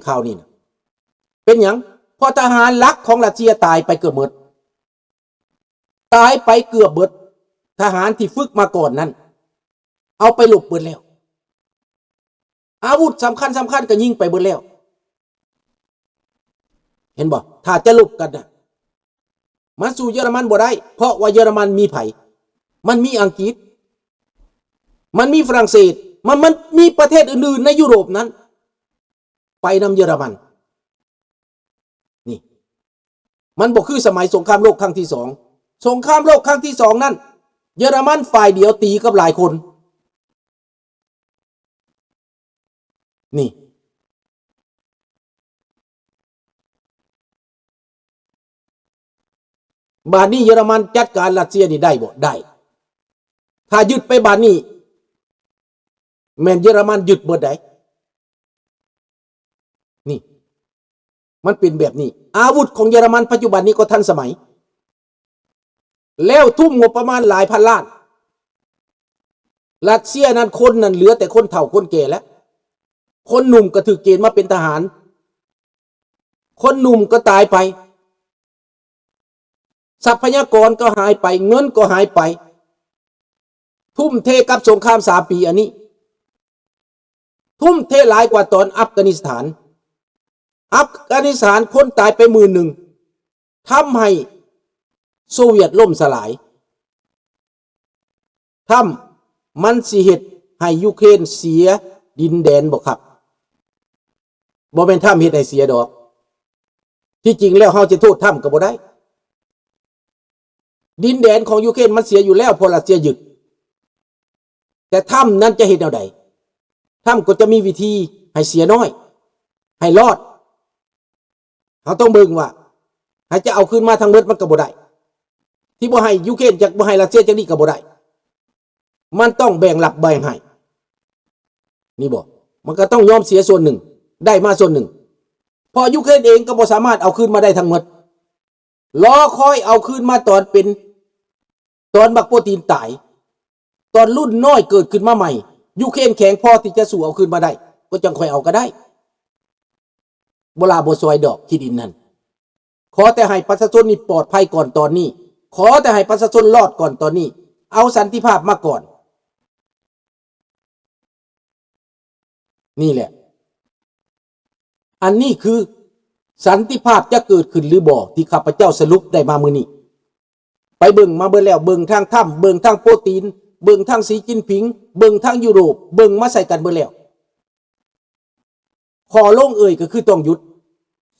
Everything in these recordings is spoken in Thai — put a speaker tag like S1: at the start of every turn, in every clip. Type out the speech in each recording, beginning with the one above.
S1: ข่าวนี้นะเป็นหยังพอทหารลักของรัสเซียตายไปเกือบหมดตายไปเกือบหมดทหารที่ฝึกมาก่อนนั้นเอาไปหลบเบิดแล้วอาวุธสำคัญก็ยิงไปเบิดแล้วเห็นบ่ถ้าจะหลบกันนะมันสู้เยอรมันบ่ได้เพราะว่าเยอรมันมีไผมันมีอังกฤษมันมีฝรั่งเศสมันมีประเทศอื่นๆในยุโรปนั้นไปนำเยอรมันนี่มันบอกคือสมัยสงครามโลกครั้งที่2สงครามโลกครั้งที่2นั้นเยอรมันฝ่ายเดียวตีกับหลายคนนี่บาดนี้เยอรมันจัดการรัสเซียนี่ได้บ่ได้ถ้ายึดไปบาดนี้แม่นเยอรมันยึดเบิดได้นี่มันเป็นแบบนี้อาวุธของเยอรมันปัจจุบันนี้ก็ทันสมัยแล้วทุ่มงบประมาณหลายพันล้านรัสเซียนั้นคนนั้นเหลือแต่คนเฒ่าคนแก่แล้วคนหนุ่มก็ถูกเกณฑ์มาเป็นทหารคนหนุ่มก็ตายไปทรัพยากรก็หายไปเงินก็หายไปทุ่มเทกับสงคราม3 ปีอันนี้ทุ่มเทหลายกว่าตอนอัฟกานิสถานคนตายไป10,000ทำให้โซเวียตล่มสลายมันสิเหตุให้ยูเครนเสียดินแดนบ่ครับบ่แม่นเหตุให้เสียดอกที่จริงแล้วเฮาจะโทษก็บ่ได้ดินแดนของยูเครนมันเสียอยู่แล้วเพราะรัสเซียยึดแต่นั้นจะเหตุแนวใดก็จะมีวิธีให้เสียน้อยให้รอดเขาต้องเบิ่งว่าให้จะเอาคืนมาทางเบิดมันก็บ่ได้ที่บ่ให้ยูเครนจากบ่ให้รัสเซียจากนี่ก็บ่ได้มันต้องแบ่งหลับแบ่งให้นี่บ่มันก็ต้องยอมเสียส่วนหนึ่งได้มาส่วนหนึ่งพอยูเครนเองก็บ่สามารถเอาคืนมาได้ทั้งหมดรอคอยเอาคืนมาตอนบักโปรตีนตายตอนรุ่นน้อยเกิดขึ้นมาใหม่ยูเครนแข็งพอที่จะสู้เอาคืนมาได้ก็จังค่อยเอาก็ได้บ่ลาบ่ซอยดอกที่ดินนั้นขอแต่ให้ประชาชนนี่ปลอดภัยก่อนตอนนี้ขอแต่ให้ประชาชนรอดก่อนตอนนี้เอาสันติภาพมาก่อนนี่แหละอันนี้คือสันติภาพจะเกิดขึ้นหรือบ่ที่ข้าพเจ้าสรุปได้มามื้อนี้ไปเบิ่งมาเบิ่งแล้วเบิ่งทางถ้ำเบิ่งทางโปรตีนเบิ่งทางสีจิ้นผิงเบิ่งทางยุโรปเบิ่งมาใส่กันเบิ่งแล้วขอลงก็คือต้องหยุด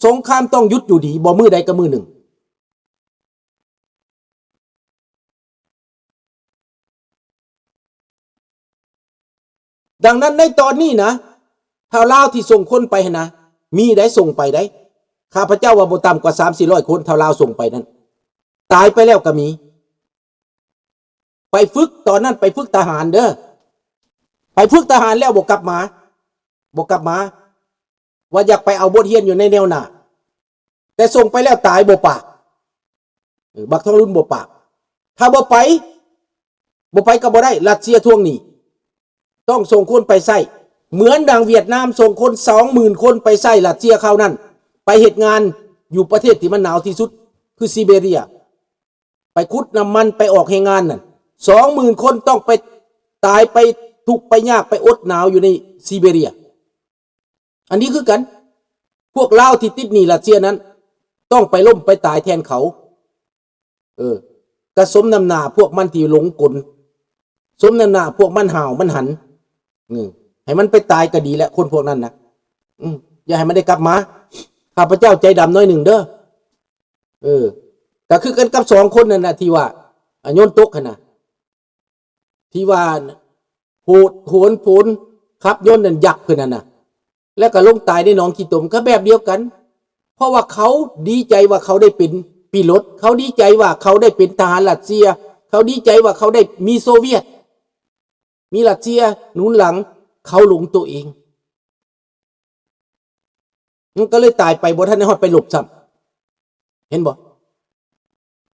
S1: สงครามต้องหยุดอยู่ดีบ่มื้อใดก็มื้อหนึ่งดังนั้นในตอนนี้นะถ้าลาวที่ส่งคนไปนะมีได้ส่งไปได้ข้าพเจ้าว่าบ่ต่ำกว่า 300-400 คนถ้าลาวส่งไปนั้นตายไปแล้วก็มีไปฝึกตอนนั้นไปฝึกทหารเด้อไปฝึกทหารแล้วบ่กลับมาว่าอยากไปเอาบทเรียนอยู่ในแนวหน้าแต่ส่งไปแล้วตายบ่ปากบักทองรุ่นบ่ปากถ้าบ่ไปก็บ่ได้รัสเซียทวงหนี้ต้องส่งคนไปใส่เหมือนดังเวียดนามส่งคน 20,000 คนไปใส่รัสเซียเขานั่นไปเฮ็ดงานอยู่ประเทศที่มันหนาวที่สุดคือซิเบเรียไปขุดน้ำมันไปออกแรงงานนั่น 20,000 คนต้องไปตายไปทุกข์ไปยากไปอดหนาวอยู่ในซิเบเรียอันนี้คือกันพวกลาวที่ติดหนี้รัสเซียนั้นต้องไปล้มไปตายแทนเขากระสมน้ำหน้าพวกมันที่หลงกลสมน้ำหน้าพวกมันห่าวมันหันให้มันไปตายก็ดีแล้วคนพวกนั้นนะอย่าให้มันได้กลับมาข้าพเจ้าใจดำน้อยหนึ่งเด้อก็คือกันกับ2 คนนั่นนะที่ว่าโยนตกนะที่ว่าโหนผลขับยนต์นั่นยักษ์เพื่อนนั่นนะแล้วก็ลงตายในหนองขี้ตมก็แบบเดียวกันเพราะว่าเขาดีใจว่าเขาได้เป็นปิโลตเขาดีใจว่าเขาได้เป็นทหารรัสเซียเขาดีใจว่าเขาได้มีโซเวียตมีรัสเซียหนุนหลังเขาหลงตัวเองมันก็เลยตายไปบ่ทันได้ฮอดไปหลบซ้ำเห็นบ่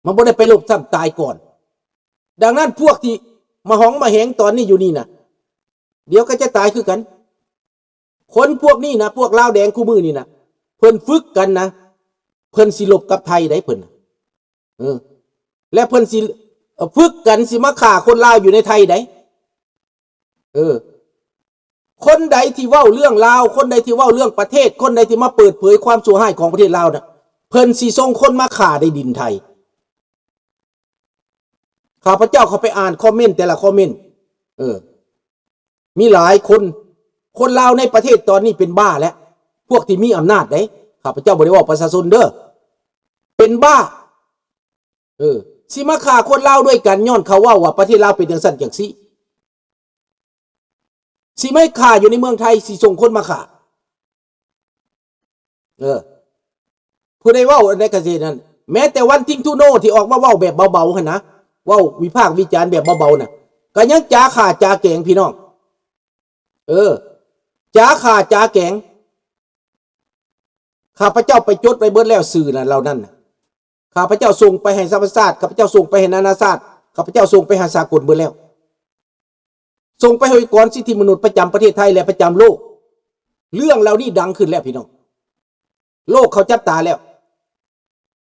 S1: มันบ่ได้ไปหลบซ้ำตายก่อนดังนั้นพวกที่มาหองมาแหงตอนนี้อยู่นี่นะเดี๋ยวก็จะตายคือกัน คนพวกนี้นะพวกลาวแดงคู่มือนี่นะเพิ่นฝึกกันนะเพิ่นสิลบกับไทยได้เพิ่นและเพิ่นสิฝึกกันสิมาฆ่าคนลาวอยู่ในไทยได้คนใดที่เว้าเรื่องลาวคนใดที่เว้าเรื่องประเทศคนใดที่มาเปิดเผยความชั่วร้ายของประเทศลาวน่ะเพิ่นสิส่งคนมาฆ่าในดินไทยข้าพเจ้าเขาไปอ่านคอมเมนต์แต่ละคอมเมนต์มีหลายคนลาวในประเทศตอนนี้เป็นบ้าแล้วพวกที่มีอำนาจได้ข้าพเจ้าบ่ได้ว่าประชาชนเด้อเป็นบ้าสิมาฆ่าคนลาวด้วยกันย้อนเขาว่าประเทศลาวเป็นจังซั่นจังซี่สิไม่ฆ่าอยู่ในเมืองไทยสิส่งคนมาฆ่าผู้ใดเว้าในเกษตรนั้นแม้แต่วันทิงทูโนที่ออกมาเว้าแบบเบาๆหั่นนะเว้าวิพากษ์วิจารณ์แบบเบาๆน่ะก็ยังจ้าข่าจ้าแกงพี่น้องจ้าข่าจ้าแกงข้าพเจ้าไปจดไว้เบิดแล้วสื่อน่ะเหล่านั้นข้าพเจ้าส่งไปให้สหประชาชาติข้าพเจ้าส่งไปให้นานาชาติข้าพเจ้าส่งไปหาสากลเบิดแล้วส่งไปให้องค์กรสิทธิมนุษย์ประจำประเทศไทยและประจำโลกเรื่องเหล่านี้ดังขึ้นแล้วพี่น้องโลกเขาจับตาแล้ว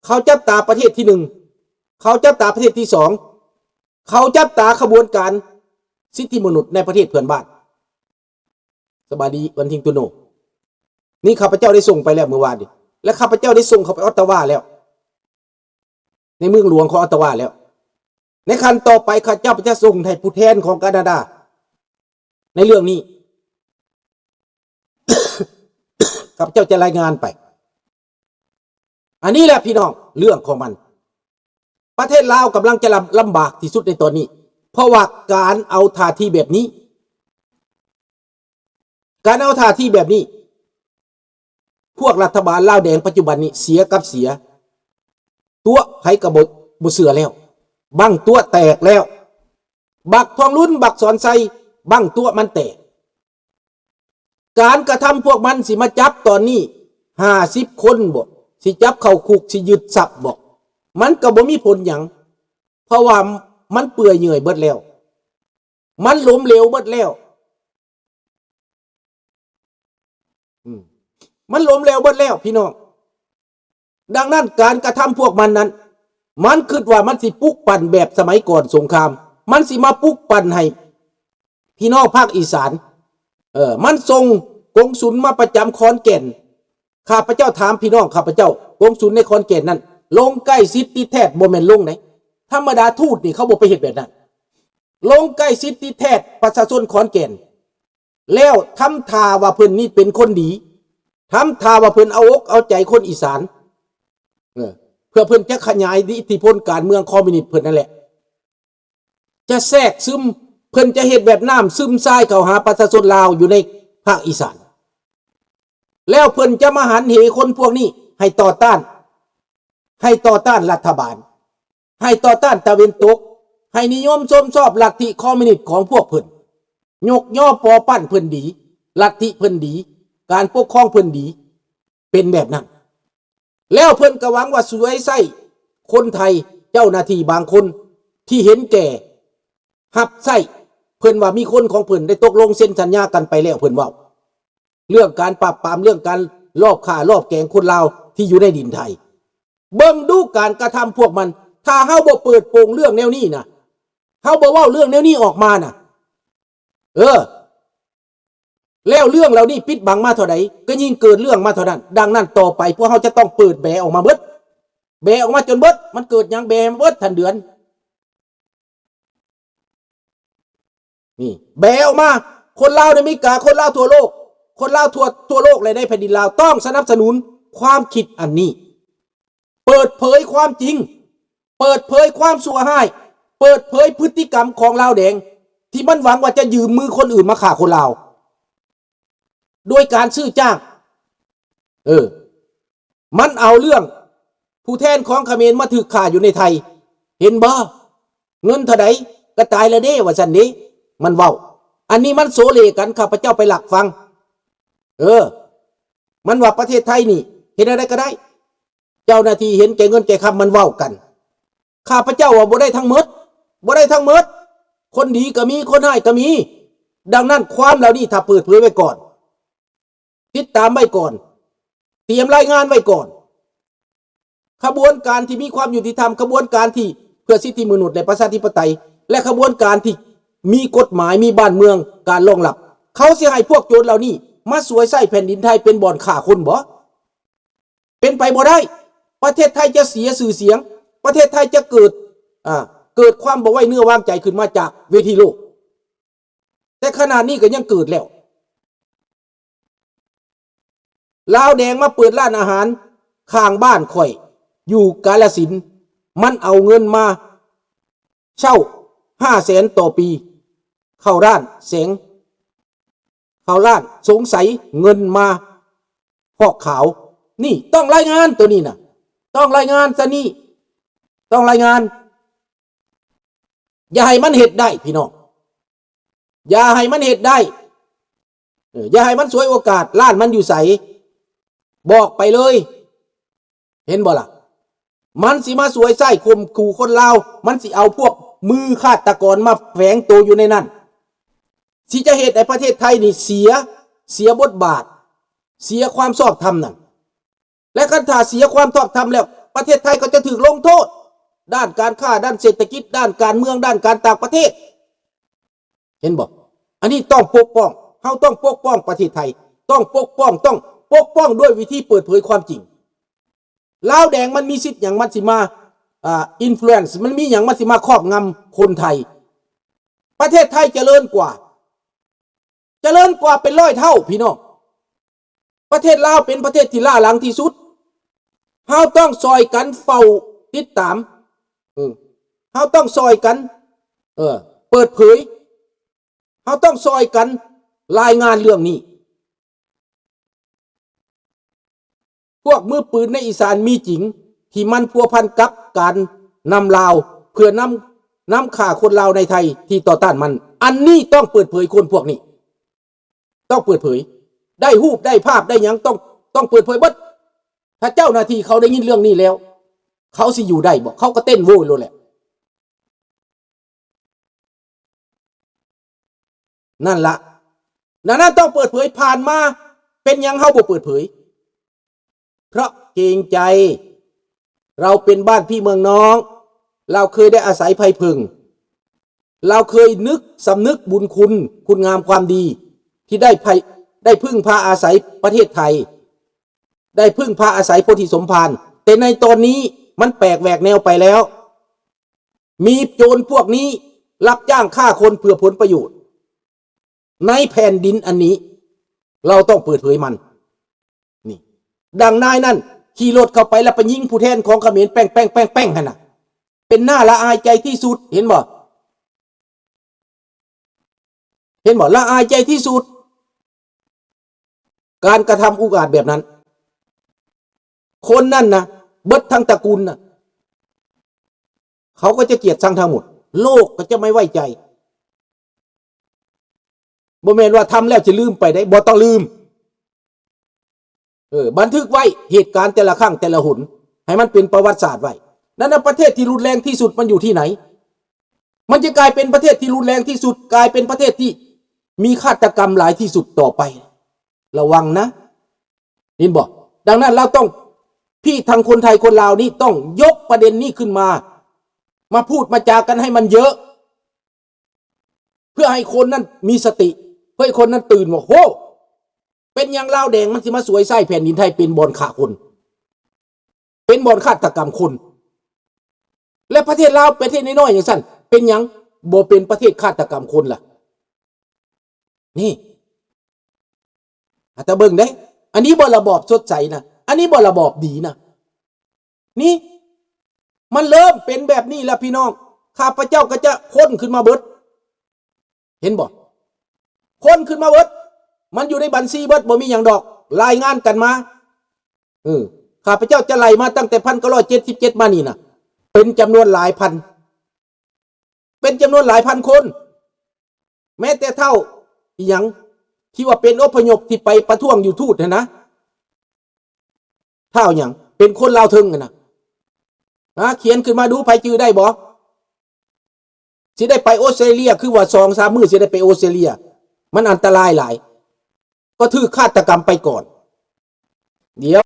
S1: เขาจับตาประเทศที่หนึ่งเขาจับตาประเทศที่สองเขาจับตาขบวนการสิทธิมนุษย์ในประเทศเพื่อนบ้านสบายดีวันทิงตุโนนี่ข้าพเจ้าได้ส่งไปแล้วเมื่อวานนี้และข้าพเจ้าได้ส่งเขาไปออตตาวาแล้วในเมืองหลวงของออตตาวาแล้วในขั้นต่อไปข้าพเจ้าจะส่งให้ผู้แทนของแคนาดาในเรื่องนี้ ข้าพเจ้าจะรายงานไปอันนี้แหละพี่น้องเรื่องของมันประเทศลาวกำลังจะลำบากที่สุดในตอนนี้เพราะว่าการเอาท่าทีแบบนี้พวกรัฐบาลลาวแดงปัจจุบันนี้เสียกับเสียตัวไผกระบเสือแล้วบั้งตัวแตกแล้วบักทองรุ่นบักสอนไซบั้งตัวมันแตกการกระทำพวกมันสิมาจับตอนนี้50 คนบ่สิจับเข้าคุกสิยึดทรัพย์บ่มันก็บ่มีผลหยังเพราะว่ามันเปื่อยเนื่อยเบิดแล้วมันล้มเหลวเบิดแล้วมันล้มเหลวเบิดแล้วพี่น้องดังนั้นการกระทำพวกมันนั้นมันคิดว่ามันสิปลุกปั่นแบบสมัยก่อนสงครามมันสิมาปลุกปั่นให้พี่น้องภาคอีสานมันส่งกงสุลมาประจำขอนแก่นข้าพเจ้าถามพี่น้องข้าพเจ้ากงสุลในขอนแก่นนั้นลงใกล้ซิตี้แทดบ่แม่นลงไหนธรรมดาทูตนี่เขาบ่ไปเฮ็ดแบบนั้นลงใกล้ซิตี้แทดประชาชนขอนแก่นแล้วทำท่าว่าเพิ่นนี่เป็นคนดีทำท่าว่าเพิ่นเอาอกเอาใจคนอีสานเพื่อเพิ่นจะขยายอิทธิพลการเมืองคอมมิวนิสต์เพิ่นนั่นแหละจะแทรกซึมเพิ่นจะเฮ็ดแบบน้ำซึมทรายเข้าหาประชาชนลาวอยู่ในภาคอีสานแล้วเพิ่นจะมาหันเหคนพวกนี้ให้ต่อต้านรัฐบาลให้ต่อต้านตะเวนตกให้นิยมชมชอบลัทธิคอมมิวนิสต์ของพวกเพิ่นยกย่อปอปั้นเพิ่นดีลัทธิเพิ่นดีการปกครองเพิ่นดีเป็นแบบนั้นแล้วเพิ่นก็หวังว่าสวยไส้คนไทยเจ้าหน้าที่บางคนที่เห็นแก่หับไส้เพิ่นว่ามีคนของเพิ่นได้ตกลงเซ็นสัญญากันไปแล้วเพิ่นว่าเรื่องการปราบปรามเรื่องการลอบฆ่าลอบแกงคนลาวที่อยู่ในดินไทยเบิ่งดูการกระทำพวกมันถ้าเฮาบ่เปิดโปงเรื่องแนวนี้นะเฮาบ่เว้าเรื่องแนวนี้ออกมานะแล้วเรื่องเหล่านี้ปิดบังมาเท่าใดก็ยิ่งเกิดเรื่องมาเท่านั้นดังนั้นต่อไปพวกเฮาจะต้องเปิดแบออกมาเบิดแบออกมาจนเบิดมันเกิดหยังแบมาเบิดทันเดือนนี่แบออกมาคนลาวในอเมริกาคนลาวทั่วโลกคนลาวทั่วโลกเลยในแผ่นดินลาวต้องสนับสนุนความคิดอันนี้เปิดเผยความจริงเปิดเผยความชั่วร้ายเปิดเผยพฤติกรรมของลาวแดงที่มันหวังว่าจะยืมมือคนอื่นมาฆ่าคนลาวโดยการซื้อจ้างมันเอาเรื่องผู้แทนของเขมรมาถูกฆ่าอยู่ในไทยเห็นบ่เงินเท่าใดก็ตายแล้วเด้ว่าซั่นนี้มันเว้าอันนี้มันโสเลกันข้าพเจ้าไปหลักฟังมันว่าประเทศไทยนี่เห็นอะไรก็ได้เจ้าหน้าที่เห็นแก่เงินแก่คำมันเว้ากันข้าพเจ้าว่าบ่ได้ทั้งหมดคนดีก็มีคนร้ายก็มีดังนั้นความเหล่านี้ถ้าเปิดเผยไว้ก่อน ติดตามไว้ก่อนเตรียมรายงานไว้ก่อนขบวนการที่มีความยุติธรรมขบวนการที่เพื่อสิทธิมนุษย์และประชาธิปไตยและขบวนการที่มีกฎหมายมีบ้านเมืองการรองรับเขาสิให้พวกโจรเหล่านี้มาสวยไส้แผ่นดินไทยเป็นบ่อนฆ่าคนบ่เป็นไปบ่ได้ประเทศไทยจะเสียชื่อเสียงประเทศไทยจะเกิดความบ่ไว้เนื้อวางใจขึ้นมาจากเวทีโลกแต่ขนาดนี้ก็ยังเกิดแล้วลาวแดงมาเปิดร้านอาหารข้างบ้านข่อยอยู่กาฬสินธุ์มันเอาเงินมาเช่า500,000ต่อปีเข้าร้านแสงเข้าร้านสงสัยเงินมาฟอกขาวนี่ต้องรายงานตัวนี้นะต้องรายงานซะนี่ต้องรายงานอย่าให้มันเฮ็ดได้พี่น้องอย่าให้มันเฮ็ดได้อย่าให้มันสวยโอกาสร้านมันอยู่ใสบอกไปเลยเห็นบ่ล่ะมันสิมาสวยไส้ข่มขู่คนลาวมันสิเอาพวกมือฆาตกรมาแฝงตัวอยู่ในนั้นสิจะเหตุในประเทศไทยนี่เสียบทบาทเสียความชอบธรรมนั่นและคันถ้าเสียความชอบธรรมแล้วประเทศไทยก็จะถูกลงโทษด้านการค้าด้านเศรษฐกิจด้านการเมืองด้านการต่างประเทศเห็นบ่อันนี้ต้องปกป้องเฮาต้องปกป้องประเทศไทยต้องปกป้องด้วยวิธีเปิดเผยความจริงลาวแดงมันมีสิทธิ์อย่างมันสิมาอินฟลูเอนซ์มันมีอย่างมันสิมาครอบงำคนไทยประเทศไทยเจริญกว่าเป็น100 เท่าพี่น้องประเทศลาวเป็นประเทศที่ล้าหลังที่สุดเฮาต้องซอยกันเฝ้าติดตามเฮาต้องซอยกันเปิดเผยเฮาต้องซอยกันรายงานเรื่องนี้พวกมือปืนในอีสานมีจริงที่มันพัวพันกับการนำลาวเพื่อนำฆ่าคนลาวในไทยที่ต่อต้านมันอันนี้ต้องเปิดเผยคนพวกนี้ต้องเปิดเผยได้รูปได้ภาพได้ยังต้องเปิดเผยเบิดถ้าเจ้าหน้าที่เขาได้ยินเรื่องนี้แล้วเขาสิอยู่ได้บ่เขาก็เต้นโวยเลยแหละนั่นละนั้นต้องเปิดเผยผ่านมาเป็นยังเฮาบ่เปิดเผยเพราะเกรงใจเราเป็นบ้านพี่เมืองน้องเราเคยได้อาศัยภัยพึงเราเคยสำนึกบุญคุณงามความดีที่ได้พึ่งพาอาศัยประเทศไทยได้พึ่งพาอาศัยโพธิสมภารแต่ในตอนนี้มันแปลกแหวกแนวไปแล้วมีโจรพวกนี้รับจ้างฆ่าคนเพื่อผลประโยชน์ในแผ่นดินอันนี้เราต้องเปิดเผยมันนี่ดังนายนั่นขี่รถเข้าไปแล้วไปยิงผู้แทนของเขมรแป้งขนาดเป็นหน้าละอายใจที่สุดเห็นบ่ละอายใจที่สุดการกระทำอุกอาจแบบนั้นคนนั่นนะเบิดทั้งตระกูลนะเขาก็จะเกลียดชังทั้งหมดโลกก็จะไม่ไว้ใจบ่แม่นว่าทำแล้วจะลืมไปได้บ่ต้องลืมบันทึกไว้เหตุการณ์แต่ละครั้งแต่ละหนให้มันเป็นประวัติศาสตร์ไว้นั่นนะประเทศที่รุนแรงที่สุดมันอยู่ที่ไหนมันจะกลายเป็นประเทศที่รุนแรงที่สุดกลายเป็นประเทศที่มีฆาตกรรมหลายที่สุดต่อไประวังนะนี่บอกดังนั้นเราต้องพี่ทางคนไทยคนลาวนี่ต้องยกประเด็นนี้ขึ้นมาพูดมาจากันให้มันเยอะเพื่อให้คนนั้นมีสติเพื่อให้คนนั้นตื่นว่าโหเป็นอย่างลาวแดงมันสิมาสวยไส้แผ่นดินไทยเป็นบ่อนฆ่าคนเป็นบ่อนฆาตกรรมคนและประเทศลาวประเทศน้อยๆอย่างสั้นเป็นอย่างบ่เป็นประเทศฆาตกรรมคนล่ะนี่อาจจะเบิ่งได้อันนี้บ่ระบอบสดใสนะอันนี้บ่ระบอบดีนะนี่มันเริ่มเป็นแบบนี้แล้วพี่น้องข้าพเจ้าก็จะค้นขึ้นมาเบิดเห็นบ่ค้นขึ้นมาเบิดมันอยู่ในบัญชีเบิดบ่มีอย่างดอกรายงานกันมาข้าพเจ้าจะไล่มาตั้งแต่1977มานี่นะเป็นจำนวนหลายพันคนแม้แต่เท่าอีหยังที่ว่าเป็นอพยพที่ไปประท้วงอยู่ทูตนะเท่าอย่างเป็นคนลาวเทิงนะเขียนขึ้นมาดูไผจื้อได้บ่สิได้ไปออสเตรเลียคือว่า2-3 มื้อสิได้ไปออสเตรเลียมันอันตรายหลายก็ ก็ถูกฆาตกรรมไปก่อนเดี๋ยว